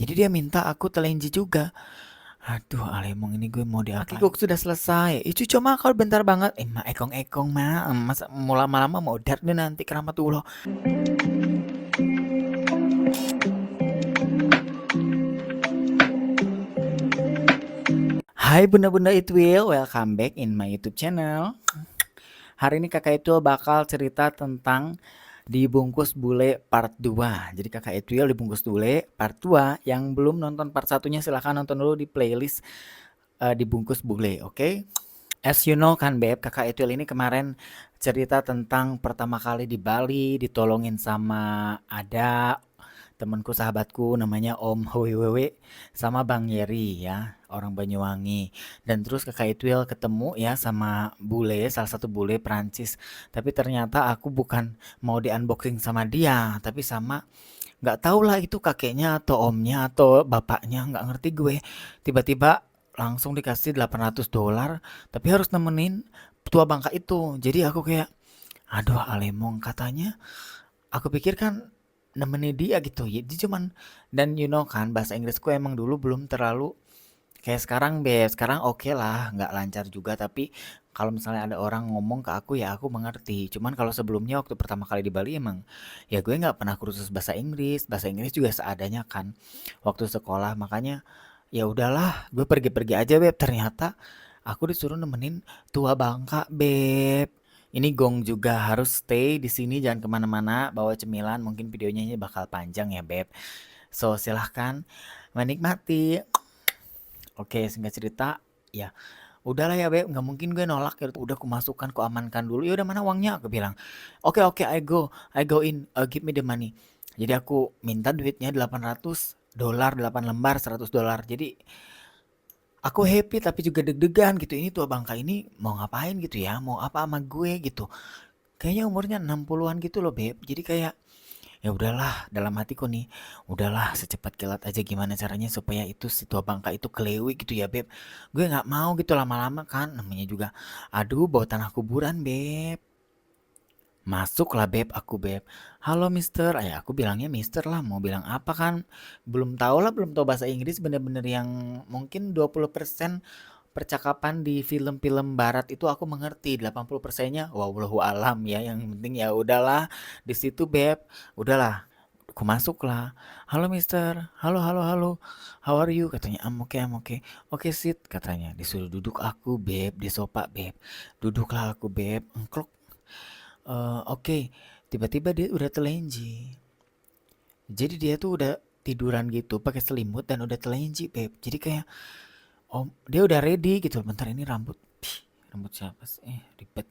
Jadi dia minta aku telenji juga. Aduh, Alemong ini gue mau diapain? Kakiku sudah selesai. Itu cuma kalau bentar banget. Mah ekong-ekong mah. Masa mau lama-lama mau dar deh nanti keramatullah. Hai bunda-bunda Itwil, welcome back in my YouTube channel. Hari ini kakak Itwil bakal cerita tentang Dibungkus Bule part 2. Jadi kakak Itwil Dibungkus Bule part 2. Yang belum nonton part 1-nya silahkan nonton dulu di playlist Dibungkus Bule, oke? As you know kan Beb, kakak Itwil ini kemarin cerita tentang pertama kali di Bali ditolongin sama ada temanku sahabatku namanya Om Hwewewe sama Bang Yeri ya, orang Banyuwangi. Dan terus kakak Itwil ketemu ya sama bule, salah satu bule Prancis. Tapi ternyata aku bukan mau di unboxing sama dia, tapi sama nggak tahu lah itu kakeknya atau omnya atau bapaknya, nggak ngerti gue. Tiba-tiba langsung dikasih $800, tapi harus nemenin tua bangka itu. Jadi aku kayak, aduh Alemong katanya. Aku pikir kan nemenin dia gitu. Jadi cuman dan you know kan bahasa Inggrisku emang dulu belum terlalu kayak sekarang Beb. Sekarang oke lah, nggak lancar juga tapi kalau misalnya ada orang ngomong ke aku ya aku mengerti. Cuman kalau sebelumnya waktu pertama kali di Bali emang ya gue nggak pernah kursus bahasa Inggris. Bahasa Inggris juga seadanya kan waktu sekolah. Makanya ya udahlah, gue pergi-pergi aja Beb. Ternyata aku disuruh nemenin tua bangka Beb. Ini Gong juga harus stay di sini, jangan kemana-mana, bawa cemilan. Mungkin videonya ini bakal panjang ya Beb. So silahkan menikmati. Oke, singkat cerita, ya udahlah ya Beb, nggak mungkin gue nolak ya. Udah aku masukkan, aku amankan dulu. Ya udah mana uangnya? Aku bilang, oke oke, I go in, give me the money. Jadi aku minta duitnya $800, 8 lembar $100. Jadi aku happy tapi juga deg-degan gitu. Ini tua bangka ini mau ngapain gitu ya? Mau apa sama gue gitu? Kayaknya umurnya 60-an gitu loh Beb. Jadi kayak ya udahlah dalam hatiku nih, udahlah secepat kilat aja gimana caranya supaya itu si tua bangka itu kelewi gitu ya Beb. Gue nggak mau gitu lama-lama kan namanya juga aduh bau tanah kuburan Beb. Masuklah Beb, aku Beb. Halo Mister, ya aku bilangnya Mister lah, mau bilang apa kan? Belum tahu lah, belum tahu bahasa Inggris bener-bener yang mungkin 20% percakapan di film-film barat itu aku mengerti, 80%-nya wallahu alam ya. Yang penting ya udahlah di situ Beb. Udahlah, aku masuk lah. Halo Mister, halo halo halo. How are you? Katanya I'm okay, I'm okay. Oke sit katanya. Disuruh duduk aku Beb di sofa Beb. Duduklah aku Beb. Engklok. Oke, tiba-tiba dia udah telenji. Jadi dia tuh udah tiduran gitu pakai selimut dan udah telenji Beb. Jadi kayak oh dia udah ready gitu. Bentar ini rambut. Rambut siapa sih? Ribet.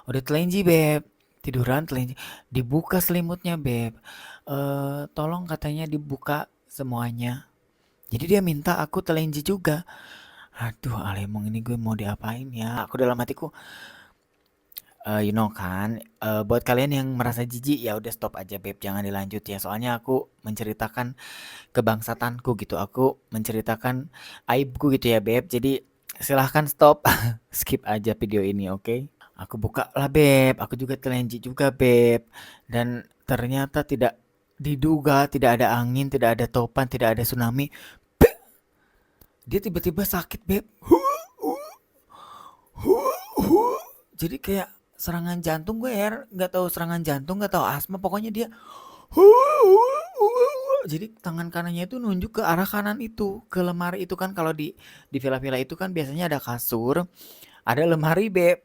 Udah telenji Beb. Tiduran telenji. Dibuka selimutnya Beb. Tolong katanya dibuka semuanya. Jadi dia minta aku telenji juga. Aduh, Alemong ini gue mau diapain ya? Aku dalam hatiku, you know kan, buat kalian yang merasa jijik ya udah stop aja Beb, jangan dilanjut ya. Soalnya aku menceritakan kebangsatanku gitu. Aku menceritakan aibku gitu ya Beb. Jadi silahkan stop, skip aja video ini, oke? Aku buka lah Beb, aku juga telenji juga Beb. Dan ternyata tidak diduga, tidak ada angin, tidak ada topan, tidak ada tsunami. Dia tiba-tiba sakit Beb. Jadi kayak serangan jantung gue ya, nggak tahu serangan jantung, nggak tahu asma, pokoknya dia jadi tangan kanannya itu nunjuk ke arah kanan itu, ke lemari itu kan kalau di villa-villa itu kan biasanya ada kasur, ada lemari Beb.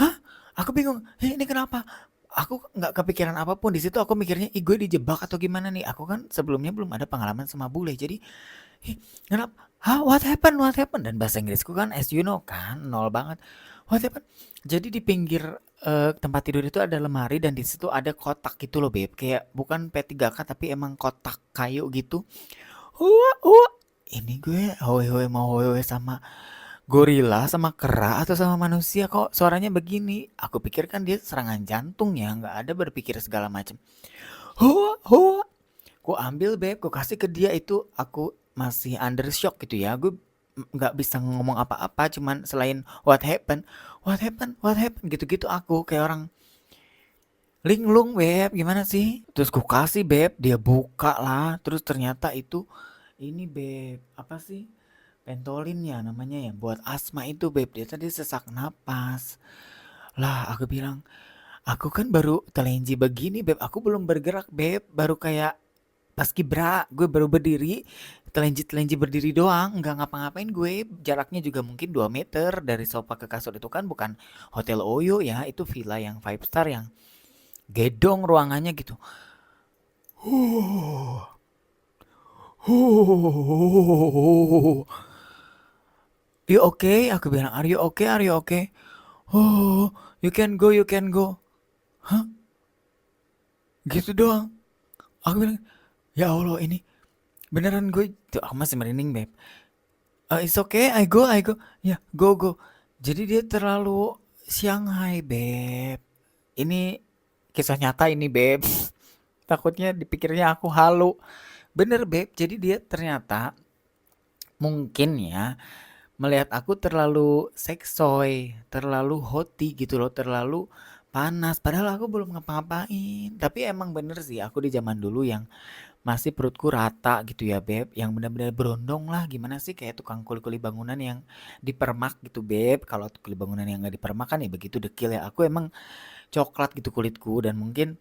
Hah? Aku bingung. Ini kenapa? Aku nggak kepikiran apapun di situ. Aku mikirnya, ih gue dijebak atau gimana nih? Aku kan sebelumnya belum ada pengalaman sama bule. Jadi, ih, kenapa? Hah? What happened? What happened? Dan bahasa Inggrisku kan, as you know kan, nol banget. What happened? Jadi di pinggir tempat tidur itu ada lemari dan di situ ada kotak gitu loh, Beb. Kayak bukan P3K tapi emang kotak kayu gitu. Wah, wah. Ini gue hoe-hoe mau hoe-hoe sama gorila sama kera atau sama manusia kok suaranya begini? Aku pikir kan dia serangan jantung ya, nggak ada berpikir segala macam. Hoa, hoa. Ku ambil Beb, ku kasih ke dia itu aku masih under shock gitu ya. Gue nggak bisa ngomong apa-apa, cuman selain what happened, what happened, what happened gitu-gitu aku kayak orang linglung beb, gimana sih? Terus ku kasih beb, dia buka lah. Terus ternyata itu ini beb, apa sih? Pentolin ya namanya ya, buat asma itu beb. Dia tadi sesak napas. Lah aku bilang, aku kan baru telenji begini beb, aku belum bergerak beb, baru kayak paskibra, gue baru berdiri, telenji-telenji berdiri doang, nggak ngapa-ngapain gue. Jaraknya juga mungkin 2 meter dari sofa ke kasur itu kan bukan Hotel Oyo ya, itu villa yang 5 star yang gedong ruangannya gitu. Huh, huh, you okay? Aku bilang, are you okay? Are you okay? Oh, you can go, you can go. Hah? Gitu doang. Aku bilang, ya Allah ini beneran gue tuh aku masih merinding beb. It's okay, I go. Ya, go, go. Jadi dia terlalu Shanghai, beb. Ini kisah nyata ini, beb. Takutnya dipikirnya aku halu. Bener, beb. Jadi dia ternyata mungkin ya melihat aku terlalu seksoy, terlalu hoti gitu loh, terlalu panas. Padahal aku belum ngapa-ngapain. Tapi emang bener sih, aku di zaman dulu yang masih perutku rata gitu ya beb, yang benar-benar berondong lah. Gimana sih kayak tukang kuli-kuli bangunan yang dipermak gitu beb. Kalau kuli bangunan yang nggak dipermak kan ya begitu dekil ya. Aku emang coklat gitu kulitku dan mungkin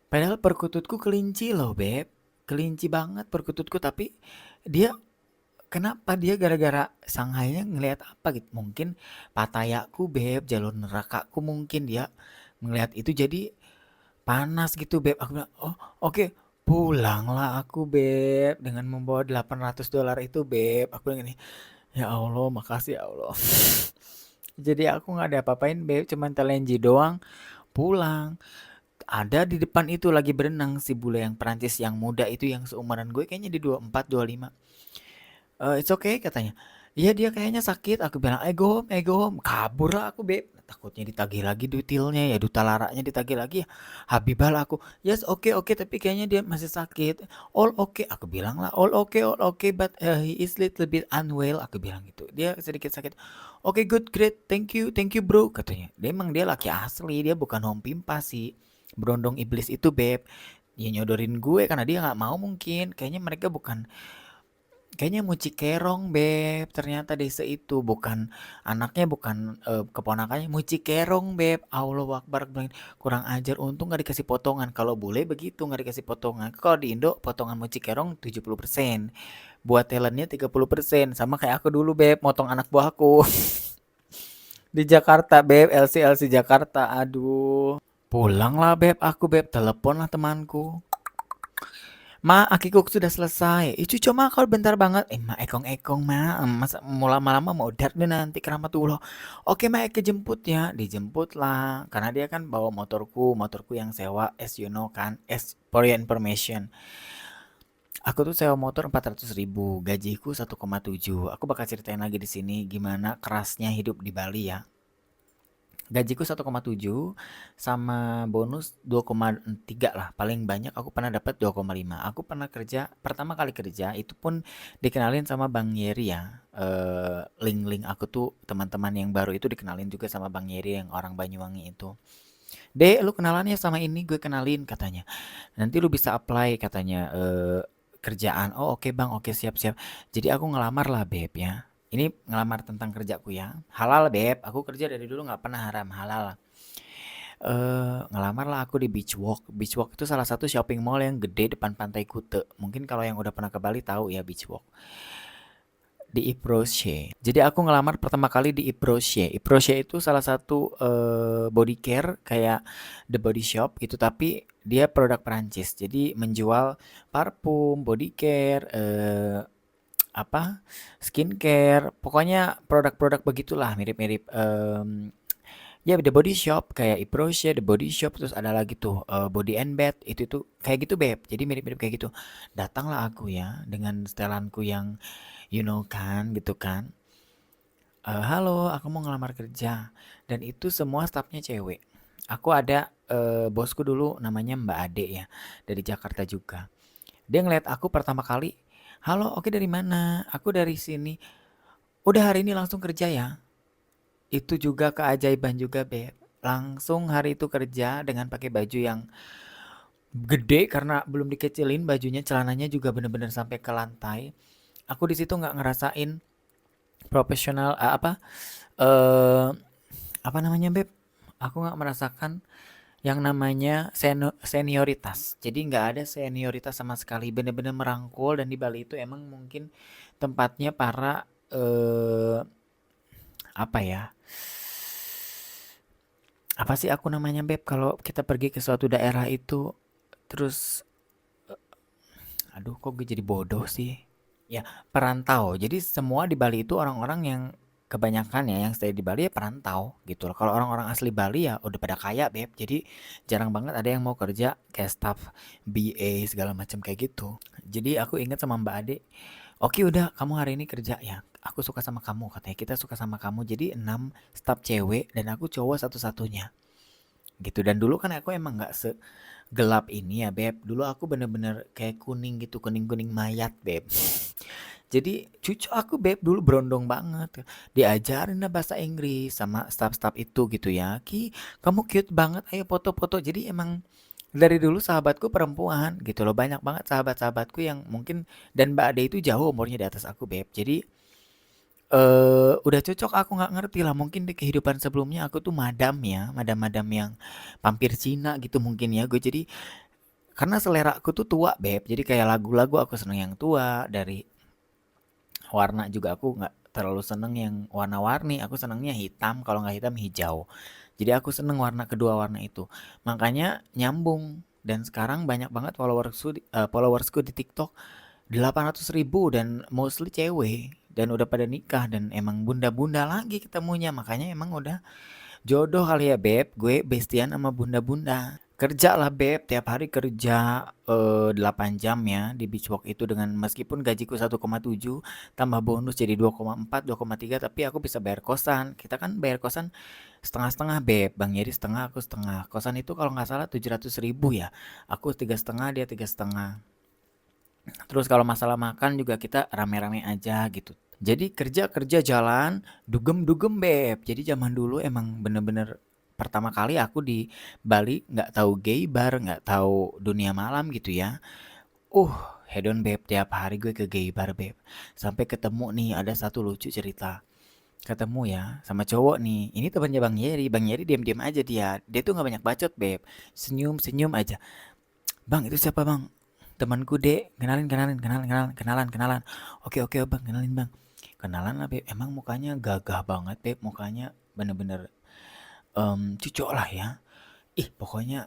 padahal perkututku kelinci loh beb, kelinci banget perkututku. Tapi dia kenapa dia gara-gara Shanghai-nya ngelihat apa gitu, mungkin patayaku beb, jalur nerakaku mungkin dia ngelihat itu jadi panas gitu beb. Aku bilang, oh oke. Pulanglah aku beb dengan membawa $800 itu beb. Aku bilang ini, ya Allah makasih ya Allah. Jadi aku nggak ada apa-apain beb, cuman telenji doang. Pulang. Ada di depan itu lagi berenang si bule yang Perancis yang muda itu yang seumuran gue kayaknya di 24, 25. It's okay katanya. Iya dia kayaknya sakit. Aku bilang, I go home. Kabur lah aku beb. Takutnya ditagih lagi dutilnya ya, duta laranya ditagih lagi ya. Habibah lah aku. Yes, oke, oke, tapi kayaknya dia masih sakit. All okay. Aku bilang lah, all okay, but he is little bit unwell. Aku bilang gitu. Dia sedikit sakit. Oke, good, great. Thank you bro. Katanya. Dia emang dia laki asli. Dia bukan home pimpa sih. Berondong iblis itu beb. Dia nyodorin gue karena dia nggak mau mungkin. Kayaknya mereka bukan. Kayaknya Mucikerong beb, ternyata desa itu bukan anaknya, bukan keponakannya. Mucikerong beb, Allah Akbar. Bilang, kurang ajar, untung gak dikasih potongan. Kalau bule begitu gak dikasih potongan. Kalau di Indo potongan Mucikerong 70%, buat talentnya 30%. Sama kayak aku dulu beb, motong anak buahku. Di Jakarta beb, LC Jakarta. Aduh, pulang lah beb, aku beb, telepon lah temanku. Ma, akiku sudah selesai. Itu cuma kalau bentar banget. Ma, ekong-ekong, ma. Masa mau lama-lama mau dar deh nanti keramatullah. Oke, ma, Eke jemput ya. Dijemput lah. Karena dia kan bawa motorku yang sewa, as you know kan. As for your information. Aku tuh sewa motor 400.000, gajiku 1,7. Aku bakal ceritain lagi di sini gimana kerasnya hidup di Bali ya. Gajiku 1,7 sama bonus 2,3 lah. Paling banyak aku pernah dapat 2,5. Aku pernah kerja, pertama kali kerja itu pun dikenalin sama Bang Yeri ya. Link-link aku tuh teman-teman yang baru itu dikenalin juga sama Bang Yeri yang orang Banyuwangi itu. Dek, lu kenalannya sama ini, gue kenalin katanya. Nanti lu bisa apply katanya kerjaan. Oh oke bang, oke siap-siap. Jadi aku ngelamar lah beb ya. Ini ngelamar tentang kerjaku ya. Halal beb, aku kerja dari dulu nggak pernah haram, halal. Ngelamar lah aku di Beach Walk. Beach Walk itu salah satu shopping mall yang gede depan Pantai Kute. Mungkin kalau yang udah pernah ke Bali tahu ya Beach Walk. Di Iproche. Jadi aku ngelamar pertama kali di Iproche. Iproche itu salah satu body care kayak The Body Shop gitu, tapi dia produk Perancis. Jadi menjual parfum, body care, apa skincare, pokoknya produk-produk begitulah mirip-mirip ya The Body Shop kayak Iproche, The Body Shop, terus ada lagi tuh Body and Bed itu tuh kayak gitu beb. Jadi mirip-mirip kayak gitu. Datanglah aku ya dengan setelanku yang you know kan gitu kan. Halo, aku mau ngelamar kerja dan itu semua stafnya cewek. Aku ada bosku dulu namanya Mbak Ade ya dari Jakarta juga. Dia ngeliat aku pertama kali, halo, oke dari mana? Aku dari sini. Udah hari ini langsung kerja ya. Itu juga keajaiban juga, Beb. langsung hari itu kerja dengan pakai baju yang gede karena belum dikecilin bajunya, celananya juga bener-bener sampai ke lantai. Aku di situ nggak ngerasain profesional eh apa namanya Beb? Aku nggak merasakan yang namanya senioritas. Jadi nggak ada senioritas sama sekali. Bener-bener merangkul, dan di Bali itu emang mungkin tempatnya para apa ya? Apa sih aku namanya Beb kalau kita pergi ke suatu daerah itu terus aduh kok gue jadi bodoh sih. Ya, perantau. Jadi semua di Bali itu orang-orang yang kebanyakan ya yang stay di Bali ya perantau gitu loh. Kalau orang-orang asli Bali ya udah pada kaya, Beb. Jadi jarang banget ada yang mau kerja kayak staff BA segala macam kayak gitu. Jadi aku ingat sama Mbak Ade, "Oke, udah kamu hari ini kerja ya. Aku suka sama kamu," katanya. "Kita suka sama kamu." Jadi 6 staff cewek dan aku cowok satu-satunya. Gitu. Dan dulu kan aku emang nggak segelap ini ya, Beb. Dulu aku bener-bener kayak kuning gitu, kuning-kuning mayat, Beb. Jadi cucu aku Beb dulu berondong banget. Diajarin lah bahasa Inggris sama staff-staff itu gitu ya. "Ki, kamu cute banget, ayo foto-foto." Jadi emang dari dulu sahabatku perempuan gitu loh. Banyak banget sahabat-sahabatku yang mungkin, dan Mbak Ade itu jauh umurnya di atas aku Beb. Jadi udah cocok, aku nggak ngerti lah, mungkin di kehidupan sebelumnya aku tuh madam ya, madam-madam yang vampir Cina gitu mungkin ya. Gue jadi karena selera aku tuh tua Beb. Jadi kayak lagu-lagu aku seneng yang tua, dari warna juga aku nggak terlalu seneng yang warna-warni, aku senengnya hitam, kalau nggak hitam hijau. Jadi aku seneng warna kedua warna itu. Makanya nyambung, dan sekarang banyak banget followersku di TikTok 800.000 dan mostly cewek, dan udah pada nikah dan emang bunda-bunda lagi ketemunya. Makanya emang udah jodoh kali ya Beb, gue bestian sama bunda-bunda. Kerja lah Beb, tiap hari kerja 8 jam ya di Beachwalk itu, dengan meskipun gajiku 1,7 tambah bonus jadi 2,4, 2,3, tapi aku bisa bayar kosan. Kita kan bayar kosan setengah-setengah Beb, Bang Yeri setengah, aku setengah. Kosan itu kalau nggak salah 700.000 ya. Aku 3,5, dia 3,5. Terus kalau masalah makan juga kita rame-rame aja gitu. Jadi kerja-kerja jalan, dugem-dugem Beb. Jadi zaman dulu emang bener-bener pertama kali aku di Bali nggak tahu gay bar, nggak tahu dunia malam gitu ya. Uh, hedon Beb, tiap hari gue ke gay bar Beb. Sampai ketemu nih, ada satu lucu cerita. Ketemu ya sama cowok nih. Ini temannya Bang Yeri. Bang Yeri diam-diam aja dia. Dia tuh nggak banyak bacot Beb. Senyum-senyum aja. "Bang, itu siapa Bang?" "Temanku Dek." "Kenalin, kenalin, kenalan, kenalan, kenalan, kenalan." "Oke, oke Bang, kenalin Bang." Kenalan lah Beb. Emang mukanya gagah banget Beb. Mukanya bener-bener cucok lah ya. Ih pokoknya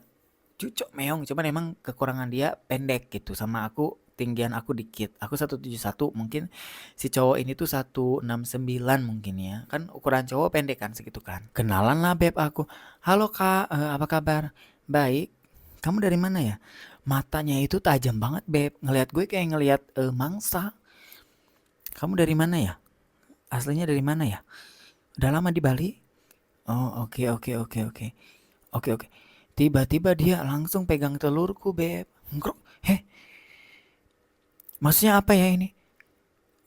cucok meong. Cuman emang kekurangan dia pendek gitu. Sama aku, tinggian aku dikit. Aku 171, mungkin si cowok ini tuh 169 mungkin ya. Kan ukuran cowok pendek kan segitu kan. Kenalan lah Beb aku. "Halo Kak, apa kabar?" "Baik. Kamu dari mana ya?" Matanya itu tajam banget Beb. Ngelihat gue kayak ngelihat mangsa. "Kamu dari mana ya? Aslinya dari mana ya? Udah lama di Bali?" "Oh, oke, oke, oke, oke. Oke, oke." Tiba-tiba dia langsung pegang telurku Beb. Ngkruk. "Heh, maksudnya apa ya ini?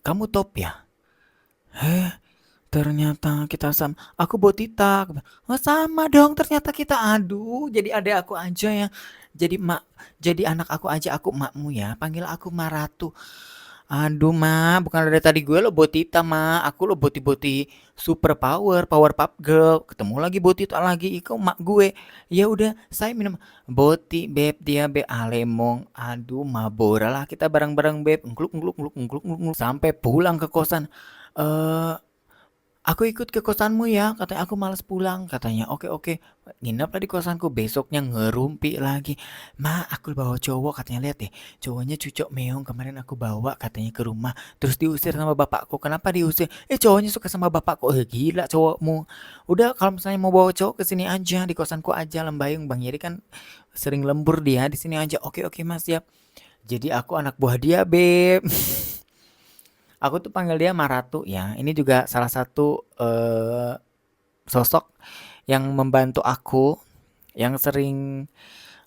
Kamu top ya?" "Heh, ternyata kita sama." "Aku Botita." "Oh sama dong, ternyata kita." Aduh, jadi adek aku aja ya. Jadi mak, jadi anak aku aja aku emakmu ya. Panggil aku Maratu. Aduh ma, bukan dari tadi gue lo Botita ma. Aku lo Boti-Boti super power, power pop girl. Ketemu lagi Botita lagi, kau mak gue. Ya udah, saya minum Boti beb, dia beb alemong. Aduh, mabora lah kita bareng-bareng beb. Ngkluk ngkluk ngkluk ngkluk ngkluk sampai pulang ke kosan. Eh, "Aku ikut ke kosanmu ya," katanya, "aku malas pulang," katanya. "Oke, oke." Nginep lah di kosanku, besoknya ngerumpi lagi. "Ma, aku bawa cowok," katanya, "lihat deh, cowoknya cucok meong, kemarin aku bawa," katanya, "ke rumah. Terus diusir sama bapakku." "Kenapa diusir?" Cowoknya suka sama bapakku." Gila cowokmu. Udah kalau misalnya mau bawa cowok ke sini aja, di kosanku aja, Lembayung." Bang Yeri kan sering lembur dia, "Di sini aja." "Oke, oke Mas, siap." Jadi aku anak buah dia, Beb. Aku tuh panggil dia Maratu ya. Ini juga salah satu sosok yang membantu aku, yang sering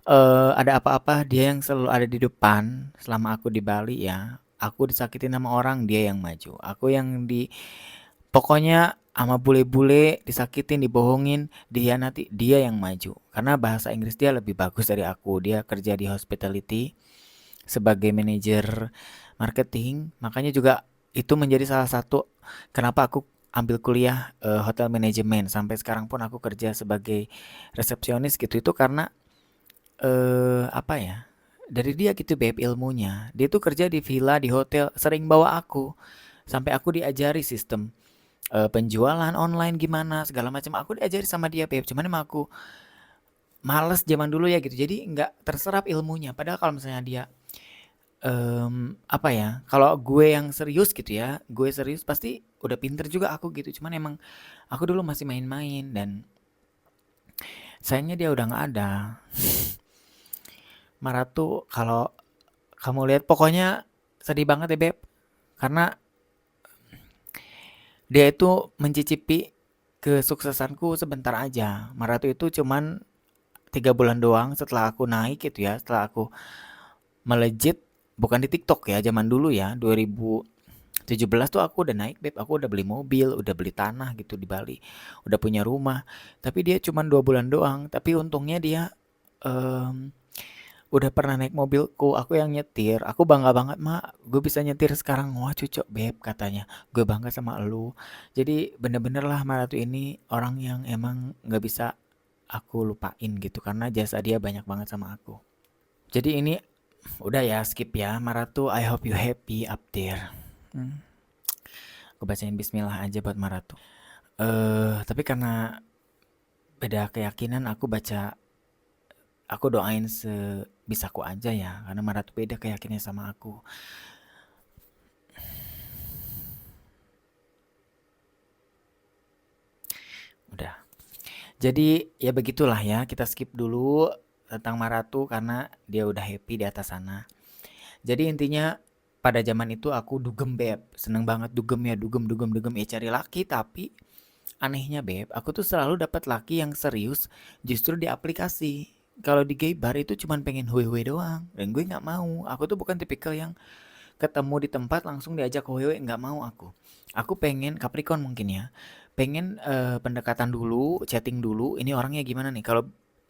ada apa-apa dia yang selalu ada di depan selama aku di Bali ya. Aku disakitin sama orang, dia yang maju. Aku yang dipeluk Pokoknya sama bule-bule disakitin, dibohongin, nanti dia yang maju. Karena bahasa Inggris dia lebih bagus dari aku. Dia kerja di hospitality sebagai manajer marketing. Makanya juga itu menjadi salah satu kenapa aku ambil kuliah hotel manajemen. Sampai sekarang pun aku kerja sebagai resepsionis gitu. Itu karena apa ya? Dari dia gitu beb ilmunya. Dia tuh kerja di villa, di hotel, sering bawa aku. Sampai aku diajari sistem penjualan online gimana segala macam aku diajari sama dia beb, cuman emang aku males zaman dulu ya gitu, jadi nggak terserap ilmunya. Padahal kalau misalnya dia apa ya, kalau gue yang serius gitu ya, gue serius pasti udah pinter juga aku gitu. Cuman emang aku dulu masih main-main dan sayangnya dia udah nggak ada. Maratu kalau kamu lihat pokoknya sedih banget ya beb, karena dia itu mencicipi kesuksesanku sebentar aja. Maratu itu cuman 3 bulan doang setelah aku naik gitu ya, setelah aku melejit, bukan di TikTok ya, zaman dulu ya, 2017 tuh aku udah naik beb, aku udah beli mobil, udah beli tanah gitu di Bali, udah punya rumah. Tapi dia cuman 2 bulan doang, tapi untungnya dia em, udah pernah naik mobilku, aku yang nyetir. Aku bangga banget mak, gue bisa nyetir sekarang. Wah cucok beb katanya, gue bangga sama lu. Jadi bener-bener lah Maratu ini orang yang emang nggak bisa aku lupain gitu karena jasa dia banyak banget sama aku. Jadi ini udah ya skip ya Maratu. I hope you happy up there. Aku bacain Bismillah aja buat Maratu. Tapi karena beda keyakinan aku doain sebisaku aja ya karena Maratu beda keyakinannya sama aku. Udah. Jadi ya begitulah ya, kita skip dulu tentang Maratu karena dia udah happy di atas sana. Jadi intinya pada zaman itu aku dugem beb, seneng banget dugem ya, dugem ya cari laki. Tapi anehnya beb, aku tuh selalu dapat laki yang serius justru di aplikasi. Kalau di gay bar itu cuman pengen huwe doang dan gue nggak mau. Aku tuh bukan tipikal yang ketemu di tempat langsung diajak huwe, nggak mau aku. Aku pengen Capricorn mungkin ya, pengen pendekatan dulu, chatting dulu. Ini orangnya gimana nih?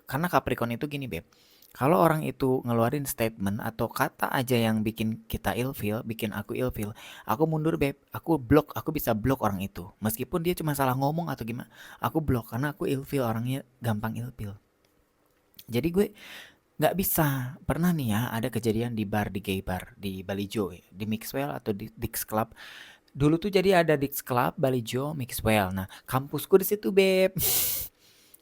Karena Capricorn itu gini beb, kalau orang itu ngeluarin statement atau kata aja yang bikin kita ilfeel, bikin aku ilfeel, aku mundur beb, aku bisa blok orang itu. Meskipun dia cuma salah ngomong atau gimana, aku blok karena aku ilfeel, orangnya gampang ilfeel. Jadi gue nggak bisa. Pernah nih ya ada kejadian di bar, di gay bar di Balijo ya, di Mixwell atau di Dix Club. Dulu tuh jadi ada Dix Club, Balijo, Mixwell. Nah, kampusku di situ beb.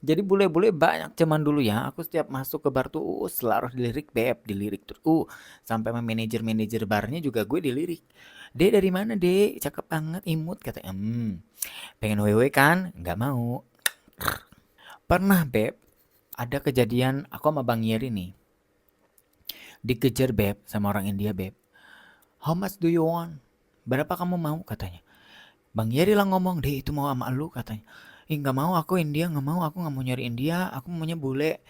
Jadi bule-bule banyak zaman dulu ya. Aku setiap masuk ke bar tuh selalu dilirik beb, dilirik terus. Sampai sama manajer-manajer barnya juga gue dilirik. Dek dari mana dek? Cakep banget, imut katanya. Pengen wewe kan? Nggak mau. Pernah beb, ada kejadian aku sama Bang Yeri nih. Dikejar beb sama orang India beb. How much do you want? Berapa kamu mau katanya. Bang Yeri lah ngomong, deh itu mau sama lu katanya. Ih nggak mau aku India, nggak mau, aku nggak mau nyari India, aku maunya bule.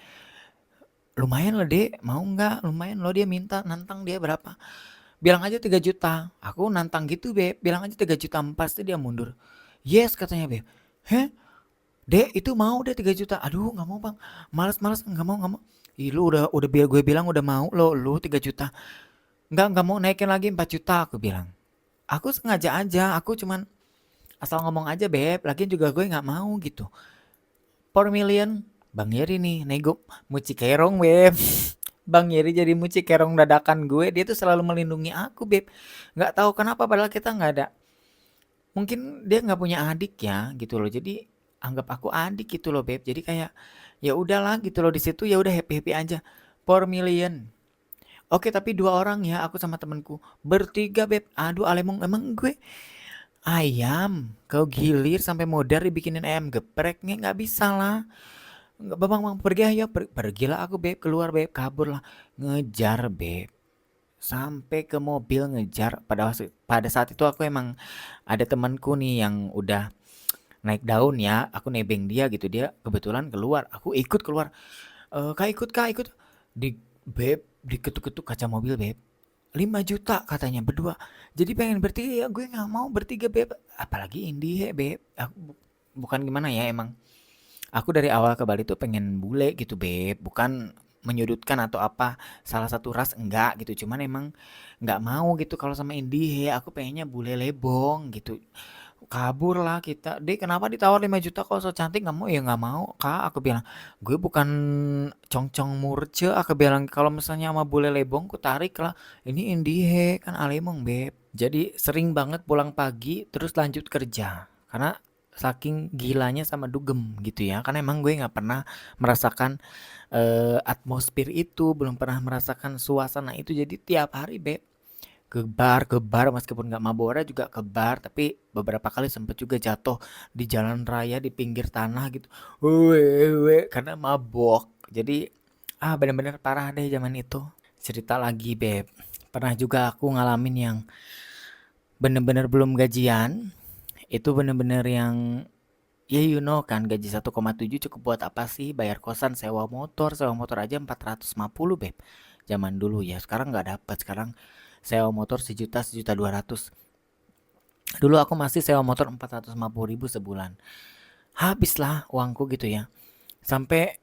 Lumayan lah dek, mau nggak? Lumayan loh, dia minta nantang, dia berapa? Bilang aja 3 juta. Aku nantang gitu beb, bilang aja 3 juta, pasti dia mundur. Yes katanya beb. Heh, dek itu mau deh 3 juta. Aduh nggak mau bang, males nggak mau nggak mau. Ih lu udah biar gue bilang udah mau lo, lu 3 juta. Nggak mau, naikin lagi 4 juta aku bilang. Aku sengaja aja, aku cuman asal ngomong aja beb, lagian juga gue nggak mau gitu. Per million, Bang Yeri nih nego muci kerong beb. Bang Yeri jadi muci kerong dadakan gue, dia tuh selalu melindungi aku beb. Nggak tahu kenapa padahal kita nggak ada. Mungkin dia nggak punya adik ya gitu loh. Jadi anggap aku adik gitu loh beb. Jadi kayak ya udahlah gitu loh, di situ ya udah happy happy aja. Per million. Oke tapi 2 orang ya, aku sama temenku. Bertiga beb. Aduh Alemong, emang gue ayam, kau gilir sampai modar dibikinin ayam gepreknya, nggak bisa lah. Nggak, bang, pergi ayo, pergilah aku beb, keluar beb, kabur lah, ngejar beb, sampai ke mobil ngejar. Pada saat itu aku emang ada temanku nih yang udah naik daun ya, aku nebeng dia gitu, dia kebetulan keluar, aku ikut keluar. Kak ikut di beb, diketuk-ketuk kaca mobil beb, 5 juta katanya berdua. Jadi pengen bertiga ya gue nggak mau bertiga beb. Apalagi Indie beb. Bukan gimana ya emang. Aku dari awal ke Bali tuh pengen bule gitu beb. Bukan menyudutkan atau apa salah satu ras enggak gitu. Cuman emang nggak mau gitu kalau sama Indie. Aku pengennya bule lebong gitu. Kabur lah kita. Dek kenapa ditawar 5 juta kalau so cantik nggak mau ya nggak mau kak. Aku bilang gue bukan congcong murce. Aku bilang kalau misalnya sama bule lebong ku tarik lah. Ini Indie kan alemong beb. Jadi sering banget pulang pagi terus lanjut kerja. Karena saking gilanya sama dugem gitu ya. Karena emang gue nggak pernah merasakan atmosfer itu, belum pernah merasakan suasana itu. Jadi tiap hari beb ke bar meskipun nggak Mabora juga ke bar, tapi beberapa kali sempet juga jatuh di jalan raya di pinggir tanah gitu. Wewe karena mabok. Jadi bener-bener parah deh zaman itu. Cerita lagi beb. Pernah juga aku ngalamin yang bener-bener belum gajian. Itu bener-bener yang ya you know kan gaji 1,7 cukup buat apa sih? Bayar kosan, sewa motor aja 450 beb. Zaman dulu ya, sekarang nggak dapat. Sekarang sewa motor sejuta, 1,2 juta. Dulu aku masih sewa motor 450 ribu sebulan. Habislah uangku gitu ya. Sampai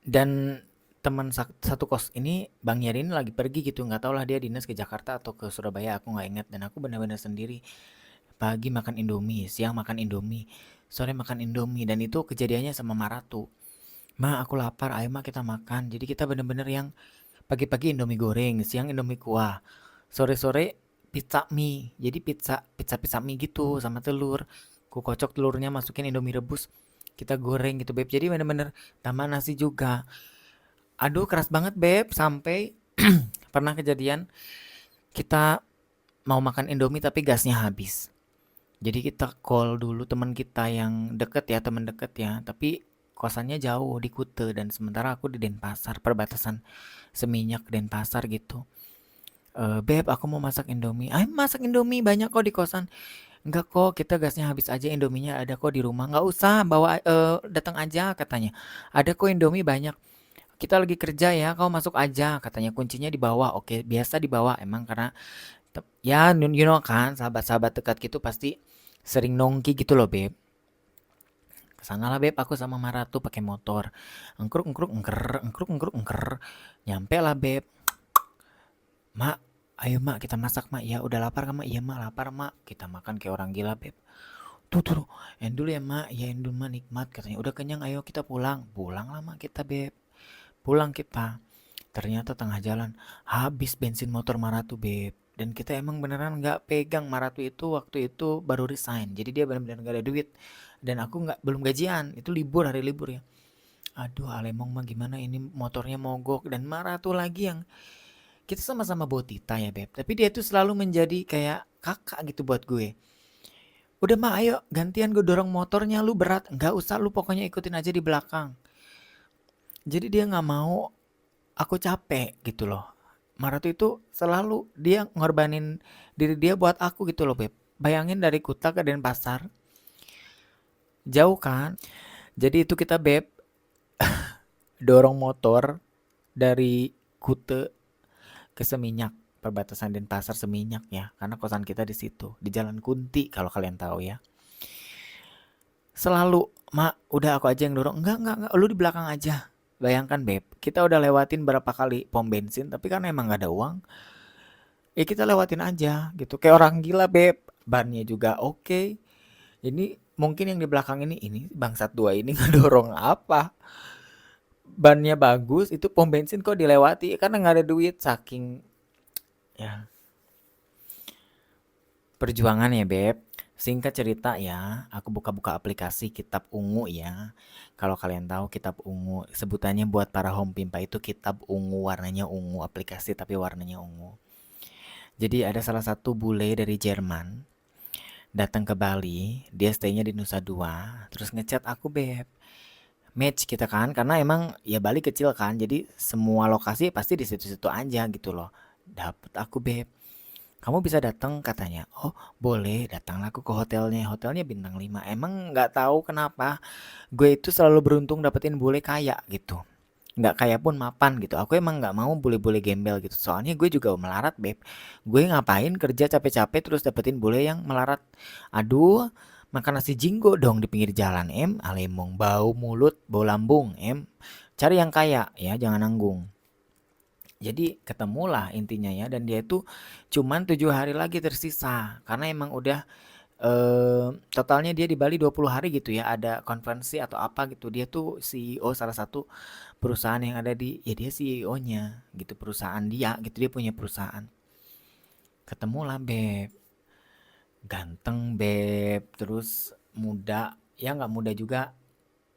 dan teman satu kos ini Bang Yari ini lagi pergi gitu, nggak tahu lah dia dinas ke Jakarta atau ke Surabaya, aku nggak ingat. Dan aku benar-benar sendiri. Pagi makan Indomie, siang makan Indomie, sore makan Indomie. Dan itu kejadiannya sama Maratu. Ma aku lapar, ayo ma kita makan. Jadi kita bener-bener yang pagi-pagi Indomie goreng, siang Indomie kuah, sore-sore pizza mie. Jadi pizza mie gitu sama telur. Ku kocok telurnya masukin Indomie rebus. Kita goreng gitu beb. Jadi bener-bener tambah nasi juga. Aduh keras banget beb. Sampai pernah kejadian kita mau makan Indomie tapi gasnya habis. Jadi kita call dulu teman kita yang deket ya, teman deket ya. Tapi kosannya jauh di Kute dan sementara aku di Denpasar, perbatasan Seminyak Denpasar gitu. Beb, aku mau masak Indomie. Ayo masak Indomie banyak kok di kosan. Enggak kok, kita gasnya habis aja, Indominya ada kok di rumah. Nggak usah bawa datang aja katanya. Ada kok Indomie banyak. Kita lagi kerja ya, kau masuk aja katanya. Kuncinya di bawah. Oke, biasa di bawah emang karena ya you know kan, sahabat-sahabat dekat gitu pasti sering nongki gitu loh, Beb. Kesana lah beb aku sama Maratu pakai motor. Engkruk engkruk engker, engkruk engkruk engker. Nyampe lah beb. Mak, ayo mak kita masak mak. Ya udah lapar kan mak? Iya mak lapar mak. Kita makan kayak orang gila beb. Tuh, endul ya mak. Ya endul mak nikmat katanya. Udah kenyang ayo kita pulang. Pulang lah mak kita beb. Pulang kita. Ternyata tengah jalan habis bensin motor Maratu beb. Dan kita emang beneran nggak pegang. Maratu itu waktu itu baru resign. Jadi dia benar-benar nggak ada duit. Dan aku nggak belum gajian. Itu libur, hari libur ya. Aduh Alemong mah gimana ini motornya mogok. Dan Maratu lagi yang kita sama-sama botita ya beb. Tapi dia tuh selalu menjadi kayak kakak gitu buat gue. Udah mah ayo gantian gue dorong motornya, lu berat. Nggak usah, lu pokoknya ikutin aja di belakang. Jadi dia nggak mau aku capek gitu loh. Maratu itu selalu dia ngorbanin diri dia buat aku gitu loh beb. Bayangin dari Kuta ke Denpasar, jauh kan? Jadi itu kita beb dorong motor dari Kute ke Seminyak, perbatasan Denpasar Seminyak ya, karena kosan kita di situ, di Jalan Kunti kalau kalian tahu ya. Selalu, mak, udah aku aja yang dorong. Enggak, lu di belakang aja. Bayangkan beb, kita udah lewatin berapa kali pom bensin, tapi kan emang gak ada uang. Ya kita lewatin aja gitu, kayak orang gila beb. Bannya juga oke. Ini mungkin yang di belakang ini bangsat dua ini ngedorong apa? Bannya bagus, itu pom bensin kok dilewati karena nggak ada duit saking ya perjuangan ya beb. Singkat cerita ya, aku buka-buka aplikasi Kitab Ungu ya. Kalau kalian tahu Kitab Ungu, sebutannya buat para home pimpa itu Kitab Ungu, warnanya ungu, aplikasi tapi warnanya ungu. Jadi ada salah satu bule dari Jerman datang ke Bali, dia stay-nya di Nusa Dua, terus ngechat aku beb. Match kita kan, karena emang ya Bali kecil kan, jadi semua lokasi pasti di situ-situ aja gitu loh. Dapet aku beb. Kamu bisa datang katanya. Oh boleh, datanglah aku ke hotelnya. Hotelnya bintang 5. Emang nggak tahu kenapa gue itu selalu beruntung dapetin bule kaya gitu. nggak kayak pun mapan gitu. Aku emang nggak mau bule-bule gembel gitu. Soalnya gue juga melarat, Beb. Gue ngapain kerja capek-capek terus dapetin bule yang melarat. Aduh, makan nasi jinggo dong di pinggir jalan, alemong, bau mulut, bau lambung, Cari yang kaya ya, jangan nanggung. Jadi ketemulah intinya ya, dan dia itu cuman 7 hari lagi tersisa karena emang udah totalnya dia di Bali 20 hari gitu ya, ada konferensi atau apa gitu. Dia tuh CEO salah satu perusahaan yang ada di, ya dia CEO-nya gitu, perusahaan dia gitu, dia punya perusahaan. Ketemulah Beb, ganteng Beb, terus muda, ya nggak muda juga,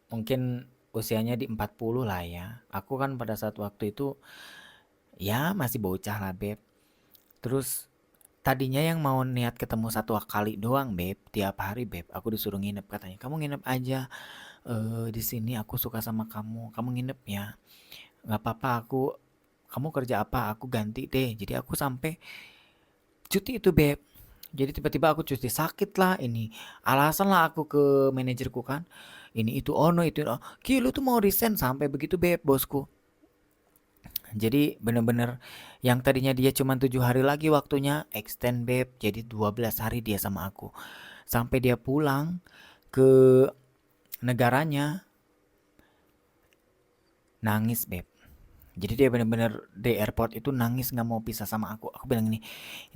mungkin usianya di 40 lah ya. Aku kan pada saat waktu itu ya masih bocah lah Beb. Terus tadinya yang mau niat ketemu 1 kali doang Beb, tiap hari Beb, aku disuruh nginep katanya. Kamu nginep aja di sini, aku suka sama kamu. Kamu nginep ya. Nggak apa-apa, kamu kerja apa? Aku ganti deh. Jadi aku sampai cuti itu Beb. Jadi tiba-tiba aku cuti sakit lah ini. Alasan lah aku ke manajerku kan. Ini itu ono itu. Oh. Ki lu tuh mau resign sampai begitu Beb bosku. Jadi bener-bener yang tadinya dia cuma 7 hari lagi waktunya extend Beb. Jadi 12 hari dia sama aku. Sampai dia pulang ke negaranya nangis Beb. Jadi dia bener-bener di airport itu nangis nggak mau pisah sama aku. Aku bilang ini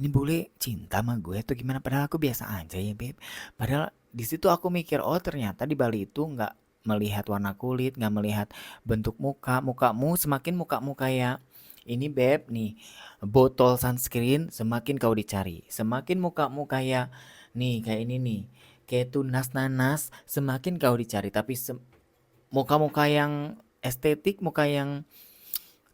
boleh cinta sama gue atau gimana? Padahal aku biasa aja ya Beb. Padahal di situ aku mikir, oh ternyata di Bali itu nggak melihat warna kulit, nggak melihat bentuk muka. Mukamu kayak ini Beb nih, botol sunscreen semakin kau dicari. Semakin mukamu kayak nih, kayak ini nih, kayak tunas nanas semakin kau dicari. Tapi muka-muka yang estetik, muka yang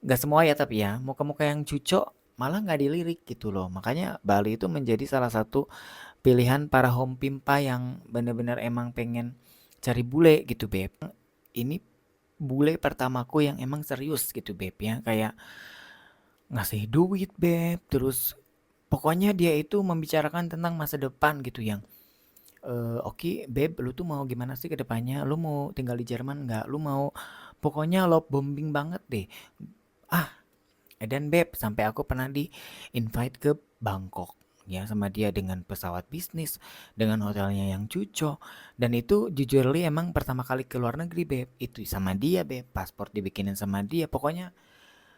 nggak semua ya tapi ya, muka-muka yang cucok malah nggak dilirik gitu loh. Makanya Bali itu menjadi salah satu pilihan para home pimpa yang bener-bener emang pengen cari bule gitu Beb. Ini bule pertamaku yang emang serius gitu Beb ya, kayak ngasih duit Beb, terus pokoknya dia itu membicarakan tentang masa depan gitu yang oke Beb, lu tuh mau gimana sih ke depannya? Lu mau tinggal di Jerman nggak? Lu mau pokoknya love bombing banget deh. Ah, dan Beb, sampai aku pernah di invite ke Bangkok ya sama dia dengan pesawat bisnis, dengan hotelnya yang cuco. Dan itu jujurly emang pertama kali ke luar negeri Beb. Itu sama dia Beb, paspor dibikinin sama dia. Pokoknya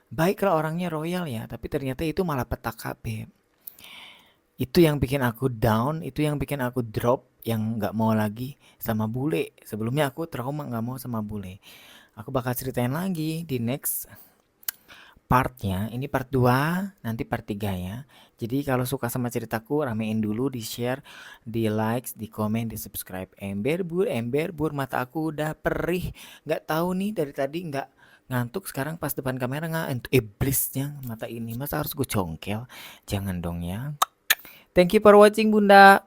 baiklah orangnya royal ya, tapi ternyata itu malah petaka Beb. Itu yang bikin aku down, itu yang bikin aku drop, yang nggak mau lagi sama bule. Sebelumnya aku trauma nggak mau sama bule. Aku bakal ceritain lagi di next partnya. Ini part 2, nanti part 3 ya. Jadi kalau suka sama ceritaku, ramein dulu, di share, di likes, di komen, di subscribe. Ember bur, mata aku udah perih. Nggak tahu nih dari tadi nggak ngantuk, sekarang pas depan kamera ngantuk. Iblisnya mata ini, masa harus gue congkel? Jangan dong ya. Thank you for watching Bunda.